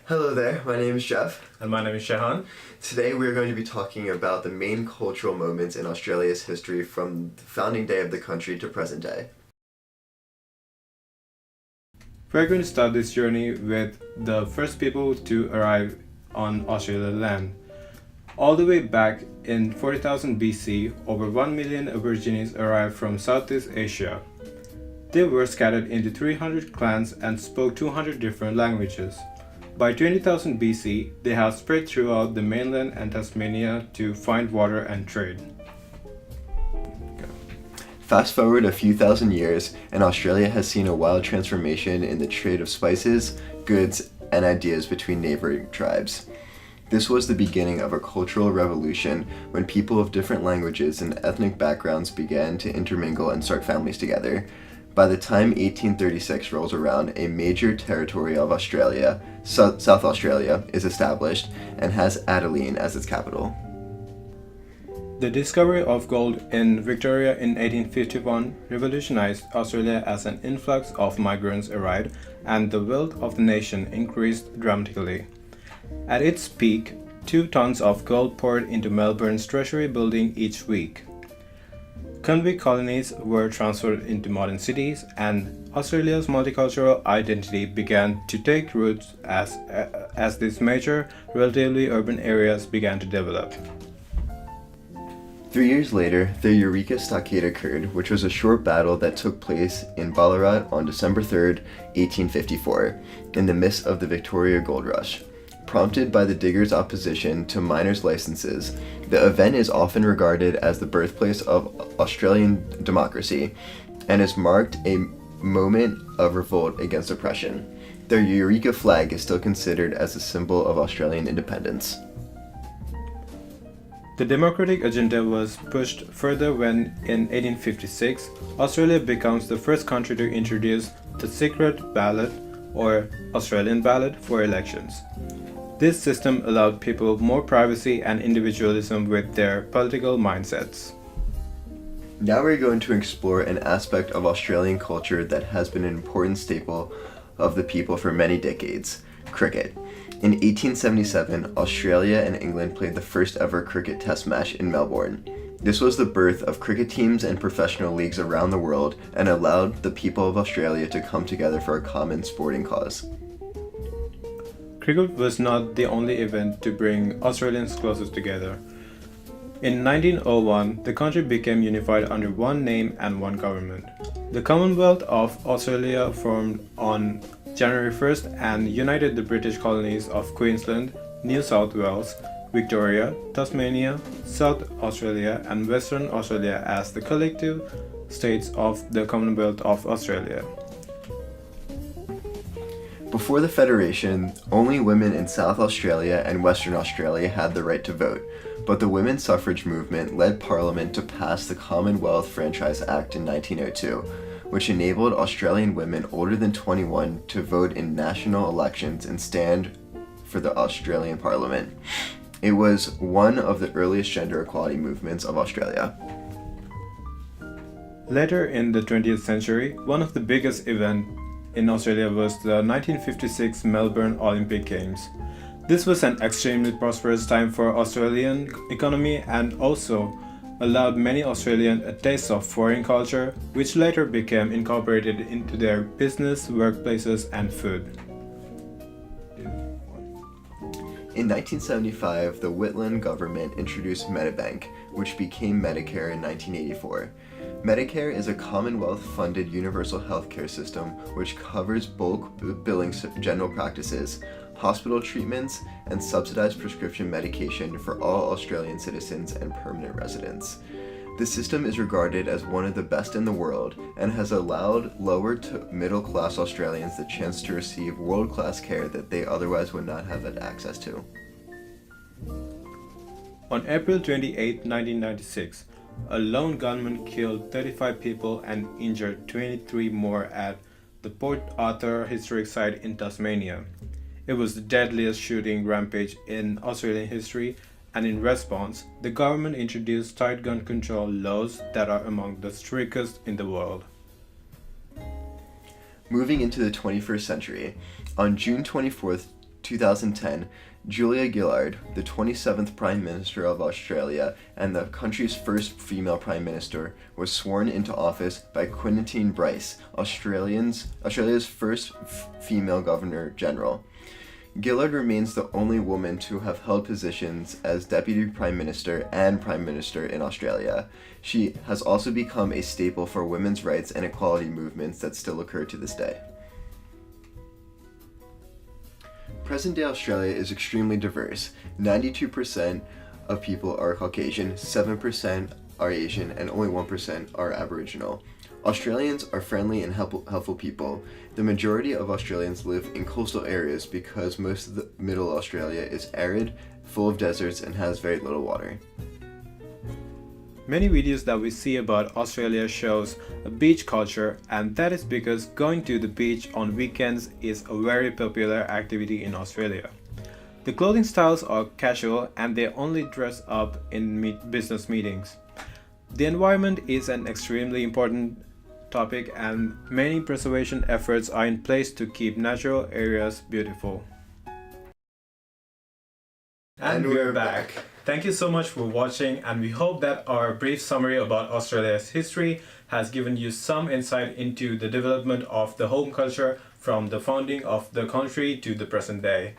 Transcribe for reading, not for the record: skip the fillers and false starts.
Hello there, my name is Jeff. And my name is Shehan. Today we're going to be talking about the main cultural moments in Australia's history from the founding day of the country to present day. We're going to start this journey with the first people to arrive on Australian land. All the way back in 40,000 BC, over 1 million Aborigines arrived from Southeast Asia. They were scattered into 300 clans and spoke 200 different languages. By 20,000 BC, they had spread throughout the mainland and Tasmania to find water and trade. Fast forward a few thousand years, and Australia has seen a wild transformation in the trade of spices, goods, and ideas between neighboring tribes. This was the beginning of a cultural revolution when people of different languages and ethnic backgrounds began to intermingle and start families together. By the time 1836 rolls around, a major territory of Australia, South Australia, is established and has Adelaide as its capital. The discovery of gold in Victoria in 1851 revolutionized Australia as an influx of migrants arrived and the wealth of the nation increased dramatically. At its peak, 2 tons of gold poured into Melbourne's Treasury building each week. Convict colonies were transferred into modern cities, and Australia's multicultural identity began to take roots as these major, relatively urban areas began to develop. 3 years later, the Eureka Stockade occurred, which was a short battle that took place in Ballarat on December 3, 1854, in the midst of the Victoria Gold Rush. Prompted by the diggers' opposition to miners' licenses, the event is often regarded as the birthplace of Australian democracy and has marked a moment of revolt against oppression. The Eureka flag is still considered as a symbol of Australian independence. The democratic agenda was pushed further when, in 1856, Australia becomes the first country to introduce the secret ballot or Australian ballot for elections. This system allowed people more privacy and individualism with their political mindsets. Now we're going to explore an aspect of Australian culture that has been an important staple of the people for many decades: cricket. In 1877, Australia and England played the first ever cricket test match in Melbourne. This was the birth of cricket teams and professional leagues around the world and allowed the people of Australia to come together for a common sporting cause. Cricket was not the only event to bring Australians closer together. In 1901, the country became unified under one name and one government. The Commonwealth of Australia formed on January 1st and united the British colonies of Queensland, New South Wales, Victoria, Tasmania, South Australia, and Western Australia as the collective states of the Commonwealth of Australia. Before the Federation, only women in South Australia and Western Australia had the right to vote, but the women's suffrage movement led Parliament to pass the Commonwealth Franchise Act in 1902, which enabled Australian women older than 21 to vote in national elections and stand for the Australian Parliament. It was one of the earliest gender equality movements of Australia. Later in the 20th century, one of the biggest events in Australia was the 1956 Melbourne Olympic Games. This was an extremely prosperous time for Australian economy and also allowed many Australians a taste of foreign culture, which later became incorporated into their business, workplaces, and food. In 1975, the Whitlam government introduced Medibank, which became Medicare in 1984. Medicare is a Commonwealth-funded universal healthcare system which covers bulk billing general practices, hospital treatments, and subsidized prescription medication for all Australian citizens and permanent residents. The system is regarded as one of the best in the world and has allowed lower to middle-class Australians the chance to receive world-class care that they otherwise would not have had access to. On April 28, 1996, a lone gunman killed 35 people and injured 23 more at the Port Arthur Historic Site in Tasmania. It was the deadliest shooting rampage in Australian history, and in response, the government introduced tight gun control laws that are among the strictest in the world. Moving into the 21st century, on June 24th, 2010, Julia Gillard, the 27th Prime Minister of Australia and the country's first female Prime Minister, was sworn into office by Quintin Bryce, Australia's first female Governor General. Gillard remains the only woman to have held positions as Deputy Prime Minister and Prime Minister in Australia. She has also become a staple for women's rights and equality movements that still occur to this day. Present-day Australia is extremely diverse. 92% of people are Caucasian, 7% are Asian, and only 1% are Aboriginal. Australians are friendly and helpful people. The majority of Australians live in coastal areas because most of the middle Australia is arid, full of deserts, and has very little water. Many videos that we see about Australia shows a beach culture, and that is because going to the beach on weekends is a very popular activity in Australia. The clothing styles are casual and they only dress up in business meetings. The environment is an extremely important topic and many preservation efforts are in place to keep natural areas beautiful. And we're back. Thank you so much for watching, and we hope that our brief summary about Australia's history has given you some insight into the development of the home culture from the founding of the country to the present day.